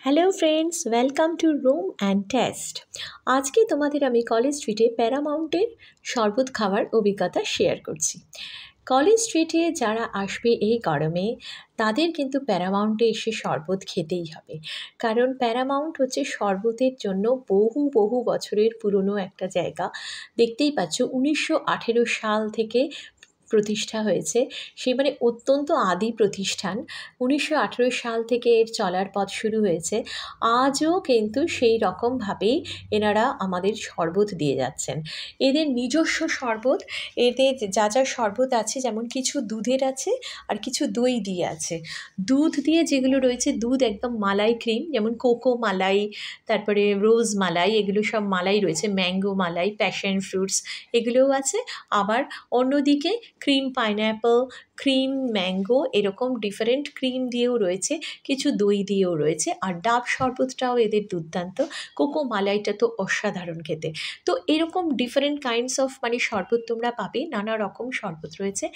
Hello friends, welcome to room and test. আজকে তোমাদের আমি কলেজ স্ট্রিটে প্যারামাউন্টের শরবত খাওয়ার অভিজ্ঞতা শেয়ার করছি। কলেজ স্ট্রিটে যারা আসবে এই গরমে তাদের কিন্তু প্যারামাউন্টে এসে শরবত খেতেই হবে, কারণ প্যারামাউন্ট হচ্ছে শরবতের জন্য বহু বহু বছরের পুরনো একটা জায়গা। দেখতেই পাচ্ছ 1918 সাল থেকে প্রতিষ্ঠা হয়েছে, সেই মানে অত্যন্ত আদি প্রতিষ্ঠান। 1918 সাল থেকে এর চলার পথ শুরু হয়েছে। আজও কিন্তু সেই রকমভাবেই এনারা আমাদের শরবত দিয়ে যাচ্ছেন। এদের নিজস্ব শরবত, এদের যা যা শরবত আছে, যেমন কিছু দুধের আছে আর কিছু দই দিয়ে আছে। দুধ দিয়ে যেগুলো রয়েছে, দুধ একদম মালাই ক্রিম, যেমন কোকো মালাই, তারপরে রোজ মালাই, এগুলো সব মালাই রয়েছে, ম্যাঙ্গো মালাই, প্যাশন ফ্রুটস এগুলোও আছে। আবার অন্যদিকে ক্রিম পাইনঅ্যাপল, ক্রিম ম্যাঙ্গো, এরকম ডিফারেন্ট ক্রিম দিয়েও রয়েছে, কিছু দই দিয়েও রয়েছে। আর ডাব শরবতটাও এদের দুর্দান্ত, কোকো মালাইটা তো অসাধারণ খেতে। তো এরকম ডিফারেন্ট কাইন্ডস অফ শরবত তোমরা পাবে, নানা রকম শরবত রয়েছে।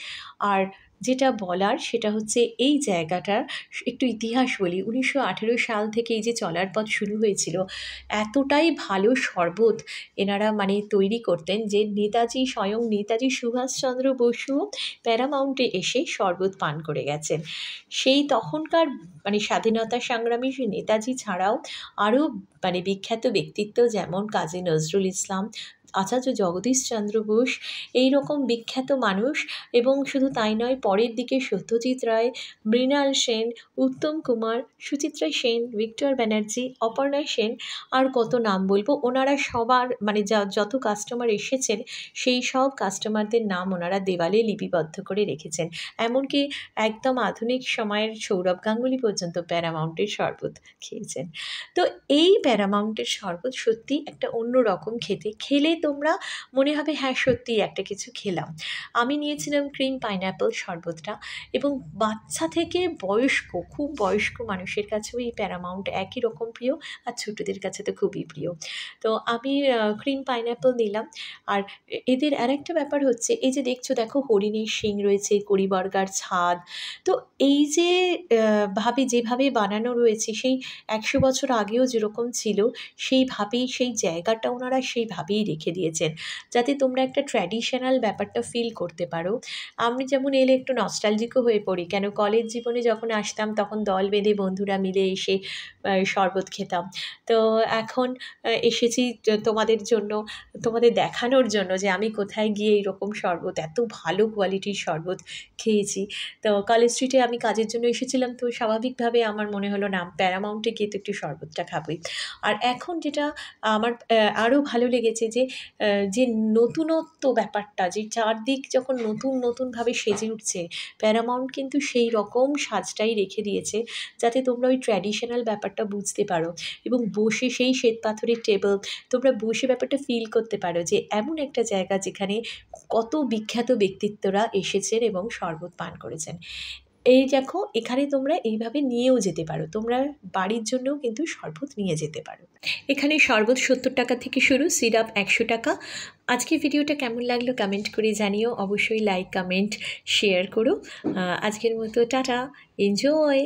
আর যেটা বলার সেটা হচ্ছে এই জায়গাটার একটু ইতিহাস বলি। 1918 সাল থেকে এই যে চলার পথ শুরু হয়েছিল, এতটাই ভালো শরবত এনারা তৈরি করতেন যে স্বয়ং নেতাজি সুভাষচন্দ্র বসুও প্যারামাউন্টে এসে শরবত পান করে গেছেন। সেই তখনকার স্বাধীনতা সংগ্রামী নেতাজি ছাড়াও আরও বিখ্যাত ব্যক্তিত্ব, যেমন কাজী নজরুল ইসলাম, আচার্য জগদীশচন্দ্র বোস, এই রকম বিখ্যাত মানুষ। এবং শুধু তাই নয়, পরের দিকে সত্যজিৎ রায়, মৃণাল সেন, উত্তম কুমার, সুচিত্রা সেন, ভিক্টর ব্যানার্জি, অপর্ণা সেন, আর কত নাম বলবো। ওনারা সবার যত কাস্টমার এসেছেন সেই সব কাস্টমারদের নাম ওনারা দেওয়ালে লিপিবদ্ধ করে রেখেছেন। এমনকি একদম আধুনিক সময়ের সৌরভ গাঙ্গুলি পর্যন্ত প্যারামাউন্টের শরবত খেয়েছেন। তো এই প্যারামাউন্টের শরবত সত্যি একটা অন্য রকম খেতে। খেলে তোমরা মনে হবে হ্যাঁ সত্যিই একটা কিছু খেলাম। আমি নিয়েছিলাম ক্রিম পাইনঅ্যাপল শরবতটা, এবং বাচ্চা থেকে বয়স্ক, খুব বয়স্ক মানুষের কাছেও এই প্যারামাউন্ট একই রকম প্রিয়, আর ছোটোদের কাছে তো খুবই প্রিয়। তো আমি ক্রিম পাইনঅ্যাপল নিলাম। আর এদের আরেকটা ব্যাপার হচ্ছে, এই যে দেখো হরিণের শিং রয়েছে, কড়িবর্গার ছাদ। তো এই যে যেভাবে বানানো রয়েছে, সেই 100 বছর আগেও যেরকম ছিল সেইভাবেই, সেই জায়গাটা ওনারা সেইভাবেই রেখে দিয়েছেন, যাতে তোমরা একটা ট্র্যাডিশনাল ব্যাপারটা ফিল করতে পারো। আমি যেমন এলে একটু নস্টালজিকও হয়ে পড়ি, কেন কলেজ জীবনে যখন আসতাম তখন দল বেঁধে বন্ধুরা মিলে এসে শরবত খেতাম। তো এখন এসেছি তোমাদের জন্য, তোমাদের দেখানোর জন্য যে আমি কোথায় গিয়ে এইরকম শরবত, এত ভালো কোয়ালিটির শরবত খেয়েছি। তো কলেজ স্ট্রিটে আমি কাজের জন্য এসেছিলাম, তো স্বাভাবিকভাবে আমার মনে হলো না, প্যারামাউন্টে গিয়ে তো একটু শরবতটা খাবোই। আর এখন যেটা আমার আরও ভালো লেগেছে, যে নতুনত্ব ব্যাপারটা, যে চারদিক যখন নতুন নতুনভাবে সেজে উঠছে, প্যারামাউন্ট কিন্তু সেই রকম সাজটাই রেখে দিয়েছে, যাতে তোমরা ওই ট্র্যাডিশনাল ব্যাপারটা বুঝতে পারো, এবং বসে সেই শ্বেত পাথরের টেবিল তোমরা বসে ব্যাপারটা ফিল করতে পারো যে এমন একটা জায়গা যেখানে কত বিখ্যাত ব্যক্তিত্বরা এসেছেন এবং শরবত পান করেছেন। এই দেখো, এখানে তোমরা এইভাবে নিয়েও যেতে পারো, তোমরা বাড়ির জন্যও কিন্তু শরবত নিয়ে যেতে পারো। এখানে শরবত 70 টাকা থেকে শুরু, সিরাপ 100 টাকা। আজকের ভিডিওটা কেমন লাগলো কমেন্ট করে জানিও, অবশ্যই লাইক কমেন্ট শেয়ার করো। আজকের মতো টাটা, এনজয়।